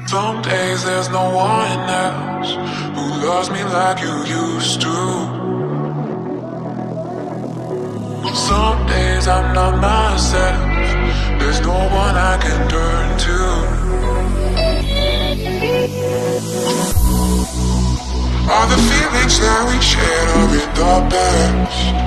Some days there's no one else who loves me like you used to. Some days I'm not myself, there's no one I can turn to. All the feelings that we shared are in the past.